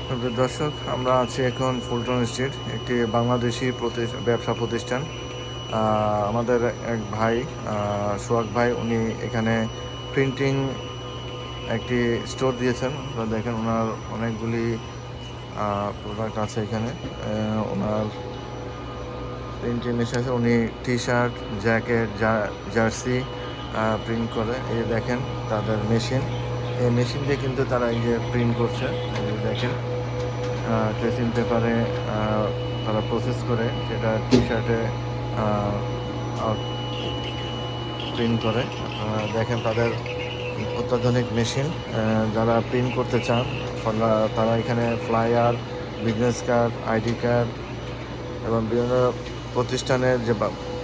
দর্শক, আমরা আছি এখন ফুলটন স্ট্রিট, একটি বাংলাদেশি ব্যবসা প্রতিষ্ঠান। আমাদের এক ভাই, সোহাগ ভাই, উনি এখানে প্রিন্টিং একটি স্টোর দিয়েছেন। আপনারা দেখেন ওনার অনেকগুলি প্রোডাক্ট আছে এখানে। ওনার প্রিন্টিং মেশিন আছে, উনি T shirt, jacket, jersey print করে। এই যে দেখেন তাদের মেশিন, এই মেশিন দিয়ে কিন্তু তারা এই যে প্রিন্ট করছে। এই যে দেখেন ট্রেসিং পেপারে তারা প্রসেস করে সেটা টি শার্টে প্রিন্ট করে। দেখেন তাদের অত্যাধুনিক মেশিন। যারা প্রিন্ট করতে চান তারা এখানে flyer, business card, ID card এবং বিভিন্ন প্রতিষ্ঠানের যে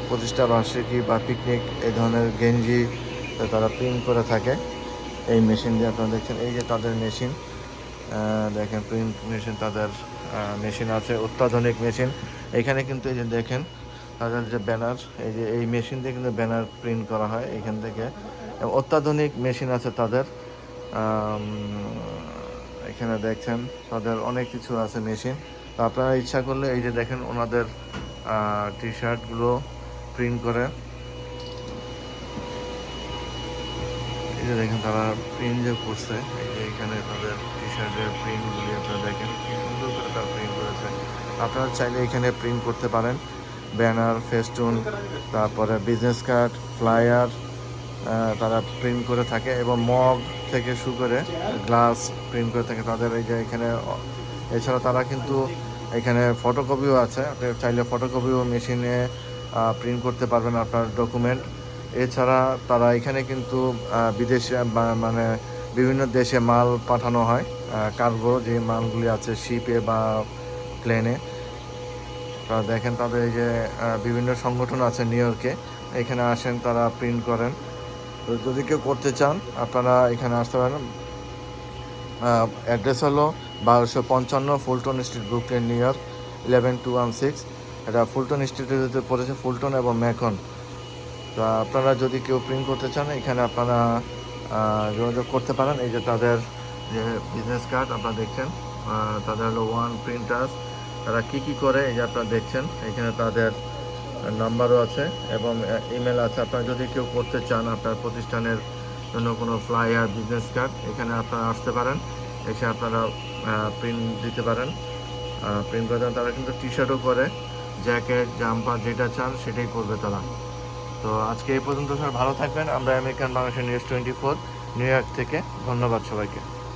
প্রতিষ্ঠা বার্ষিকী বা পিকনিক এই ধরনের গেঞ্জি তারা প্রিন্ট করে থাকে এই মেশিন দিয়ে। আপনারা দেখছেন এই যে তাদের মেশিন, দেখেন প্রিন্ট মেশিন, তাদের মেশিন আছে, অত্যাধুনিক মেশিন। এখানে কিন্তু এই যে দেখেন তাদের যে ব্যানার, এই যে এই মেশিন দিয়ে কিন্তু ব্যানার প্রিন্ট করা হয় এখান থেকে। অত্যাধুনিক মেশিন আছে তাদের। এখানে দেখছেন তাদের অনেক কিছু আছে মেশিন। তো আপনারা ইচ্ছা করলে এই যে দেখেন ওনাদের টি শার্টগুলো প্রিন্ট করে। এই যে দেখেন তারা প্রিন্ট যে করছে, এই যে এখানে তাদের টি শার্টের প্রিন্টগুলি আপনারা দেখেন কি সুন্দর করে তারা প্রিন্ট করেছে। আপনারা চাইলে এখানে প্রিন্ট করতে পারেন ব্যানার, ফেস্টুন, তারপরে বিজনেস কার্ড, ফ্লায়ার তারা প্রিন্ট করে থাকে এবং মগ থেকে শুরু করে গ্লাস প্রিন্ট করে থাকে তাদের। এই যে এখানে এছাড়া তারা কিন্তু এখানে ফটোকপিও আছে, আপনি চাইলে ফটোকপিও মেশিনে প্রিন্ট করতে পারবেন আপনার ডকুমেন্ট। এছাড়া তারা এখানে কিন্তু বিদেশে মানে বিভিন্ন দেশে মাল পাঠানো হয়, কার্গো যে মালগুলি আছে শিপে বা প্লেনে। তা দেখেন তাদের এই যে বিভিন্ন সংগঠন আছে নিউ ইয়র্কে, এখানে আসেন তারা প্রিন্ট করেন। তো যদি কেউ করতে চান আপনারা এখানে আসতে পারেন। অ্যাড্রেস হলো 1255 Fulton street, Brooklyn, new York 11216। এটা ফুলটন স্ট্রিটের ভিতরে পড়েছে, ফুলটন এবং ম্যাকন। তো আপনারা যদি কেউ প্রিন্ট করতে চান এখানে আপনারা যোগাযোগ করতে পারেন। এই যে তাদের যে বিজনেস কার্ড আপনারা দেখছেন, তাদের হলো ওয়ান প্রিন্টার্স। তারা কী করে এই যে আপনারা দেখছেন এখানে তাদের নাম্বারও আছে এবং ইমেল আছে। আপনারা যদি কেউ করতে চান আপনার প্রতিষ্ঠানের জন্য কোনো ফ্লায়ার, বিজনেস কার্ড, এখানে আপনারা আসতে পারেন, এসে আপনারা প্রিন্ট দিতে পারেন। প্রিন্ট করে তারা কিন্তু টি শার্টও করে, জ্যাকেট, জাম্পার, যেটা চান সেটাই করবে তারা। তো আজকে এই পর্যন্ত, স্যার ভালো থাকবেন। আমরা আমেরিকান বাংলাদেশের নিউজ 24 নিউ ইয়র্ক থেকে, ধন্যবাদ সবাইকে।